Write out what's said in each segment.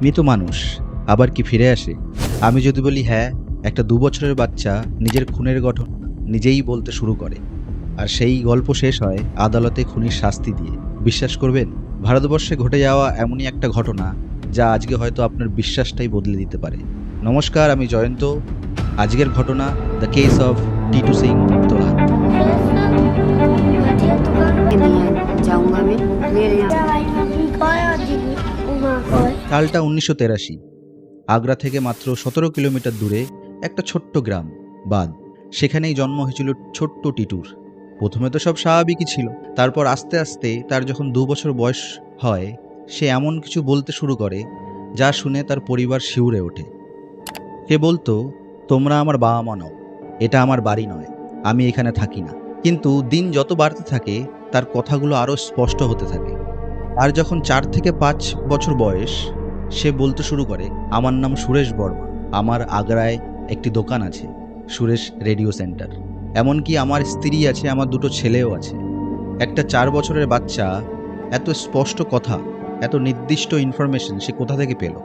মৃত মানুষ আবার কি ফিরে আসে? আমি যদি বলি হ্যাঁ, একটা 2 বছরের বাচ্চা নিজের খুনের ঘটনা নিজেই বলতে শুরু করে, আর সেই গল্প শেষ হয় আদালতে খুনির শাস্তি দিয়ে, বিশ্বাস করবেন? ভারতবর্ষে ঘটে যাওয়া এমনই একটা ঘটনা যা আজকে হয়তো আপনার বিশ্বাসটাই বদলে দিতে পারে। নমস্কার, আমি জয়ন্ত। আজকের ঘটনা the case of Titu Singh তোলা। जाऊंगा मैं मेरे সালটা 1983। আগ্রা থেকে মাত্র 17 কিলোমিটার দূরে একটা ছোট্ট গ্রাম বাদ। সেখানেই জন্ম হয়েছিল ছোট্ট টিটুর। প্রথমে তো সব স্বাভাবিকই ছিল, তারপর আস্তে আস্তে তার যখন 2 বছর বয়স হয়, সে এমন কিছু বলতে শুরু করে যা শুনে তার পরিবার শিউরে ওঠে। সে বলতো, তোমরা আমার বাবা মা নও, এটা আমার বাড়ি নয়, আমি এখানে থাকি না। কিন্তু দিন যত বাড়তে থাকে তার কথাগুলো আরও স্পষ্ট হতে থাকে। আর যখন 4 থেকে 5 বছর বয়স, সে বলতে শুরু করে, আমার নাম সুরেশ বর্মা, আমার আগ্রায় একটি দোকান আছে, সুরেশ রেডিও সেন্টার। এমনকি আমার স্ত্রী আছে, আমার 2টো ছেলেও আছে। একটা 4 বছরের বাচ্চা এত স্পষ্ট কথা, এত নির্দিষ্ট ইনফরমেশন সে কোথা থেকে পেল?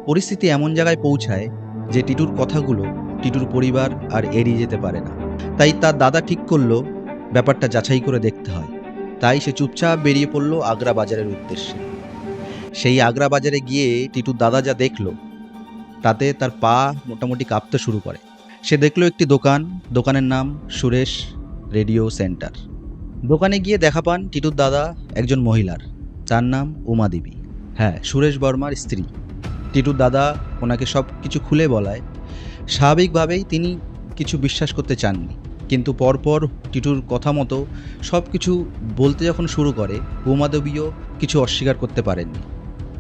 পরিস্থিতি এমন জায়গায় পৌঁছায় যে টিটুর কথাগুলো টিটুর পরিবার আর এড়িয়ে যেতে পারে না। তাই তার দাদা ঠিক করলো ব্যাপারটা যাচাই করে দেখতে হয়। তাই সে চুপচাপ বেরিয়ে পড়ল আগ্রা বাজারের উদ্দেশ্যে। সেই আগ্রা বাজারে গিয়ে টিটুর দাদা যা দেখলো তাতে তার পা মোটামুটি কাঁপতে শুরু করে। সে দেখলো একটি দোকান, দোকানের নাম সুরেশ রেডিও সেন্টার। দোকানে গিয়ে দেখা পান টিটুর দাদা একজন মহিলার, যার নাম উমা দেবী। হ্যাঁ, সুরেশ বর্মার স্ত্রী। টিটুর দাদা ওনাকে সব কিছু খুলে বলায় স্বাভাবিকভাবেই তিনি কিছু বিশ্বাস করতে চাননি, কিন্তু পরপর টিটুর কথা মতো সব কিছু বলতে যখন শুরু করে, উমা দেবীও কিছু অস্বীকার করতে পারেননি।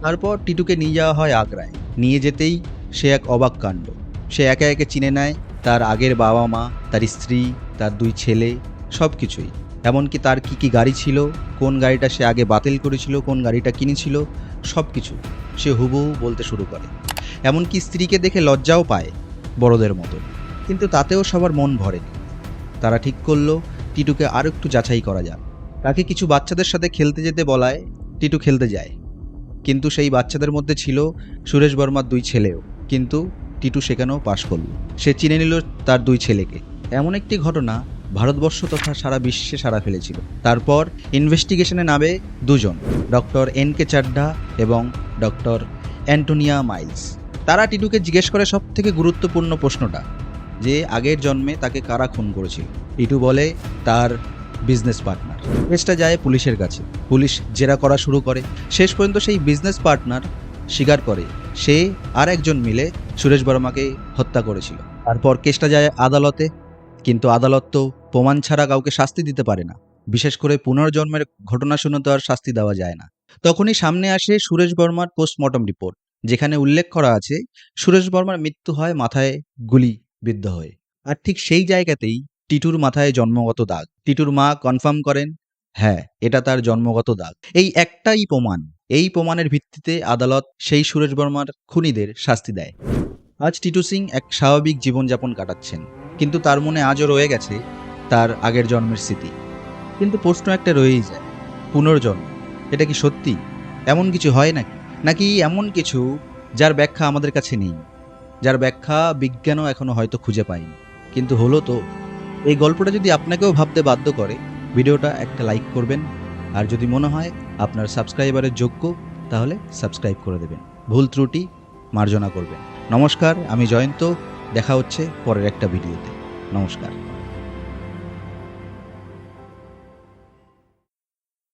তারপর টিটুকে নিয়ে যাওয়া হয় আগ্রায়। নিয়ে যেতেই সে এক অবাক কাণ্ড। সে একে একে চিনে নেয় তার আগের বাবা মা, তার স্ত্রী, তার 2 ছেলে, সব কিছুই। এমনকি তার কী কী গাড়ি ছিল, কোন গাড়িটা সে আগে বাতিল করেছিল, কোন গাড়িটা কিনেছিল, সব কিছু সে হুবহু বলতে শুরু করে। এমনকি স্ত্রীকে দেখে লজ্জাও পায় বড়দের মতো। কিন্তু তাতেও সবার মন ভরেনি। তারা ঠিক করলো টিটুকে আর একটু যাচাই করা যাক। তাকে কিছু বাচ্চাদের সাথে খেলতে যেতে বলায় টিটু খেলতে যায়। কিন্তু সেই বাচ্চাদের মধ্যে ছিল সুরেশ বর্মার 2 ছেলেও। কিন্তু টিটু সেখানেও পাশ করল। সে চিনে নিল তার 2 ছেলেকে। এমন একটি ঘটনা ভারতবর্ষ তথা সারা বিশ্বে সাড়া ফেলেছিল। তারপর ইনভেস্টিগেশনে নামে 2 জন, ডক্টর এন.কে চাড্ডা এবং ডক্টর অ্যান্টোনিয়া মাইলস। তারা টিটুকে জিজ্ঞেস করে সব থেকে গুরুত্বপূর্ণ প্রশ্নটা, যে আগের জন্মে তাকে কারা খুন করেছিল। টিটু বলে তার বিজনেস পার্টনার। কেসটা যায় পুলিশের কাছে। পুলিশ জেরা করা শুরু করে। শেষ পর্যন্ত সেই বিজনেস পার্টনার স্বীকার করে সে আর একজন মিলে সুরেশ বর্মাকে হত্যা করেছিল। তারপর কেসটা যায় আদালতে, কিন্তু আদালত তো প্রমাণ ছাড়া কাউকে শাস্তি দিতে পারে না। বিশেষ করে পুনর্জন্মের ঘটনা শুনে তো আর শাস্তি দেওয়া যায় না। তখনই সামনে আসে সুরেশ বর্মার পোস্টমর্টম রিপোর্ট, যেখানে উল্লেখ করা আছে সুরেশ বর্মার মৃত্যু হয় মাথায় গুলি বিদ্ধ হয়ে। আর ঠিক সেই জায়গাতেই টিটুর মাথায় জন্মগত দাগ। টিটুর মা কনফার্ম করেন, হ্যাঁ, এটা তার জন্মগত দাগ। এই একটাই প্রমাণ। এই প্রমাণের ভিত্তিতে আদালত সেই সুরেশ বর্মার খুনিদের শাস্তি দেয়। আজ টিটু সিং এক স্বাভাবিক জীবনযাপন কাটাচ্ছেন, কিন্তু তার মনে আজও রয়ে গেছে তার আগের জন্মের স্মৃতি। কিন্তু প্রশ্ন একটা রয়েই যায়, পুনর্জন্ম এটা কি সত্যি? এমন কিছু হয় নাকি? নাকি এমন কিছু যার ব্যাখ্যা আমাদের কাছে নেই, যার ব্যাখ্যা বিজ্ঞানও এখনো হয়তো খুঁজে পায়নি? কিন্তু হলো তো। এই গল্পটা যদি আপনাকেও ভাবতে বাধ্য করে, ভিডিওটা একটা লাইক করবেন। আর যদি মনে হয় আপনার সাবস্ক্রাইবারের যোগ্য, তাহলে সাবস্ক্রাইব করে দেবেন। ভুল ত্রুটি মার্জনা করবেন। নমস্কার, আমি জয়ন্ত। দেখা হচ্ছে পরের একটা ভিডিওতে। নমস্কার।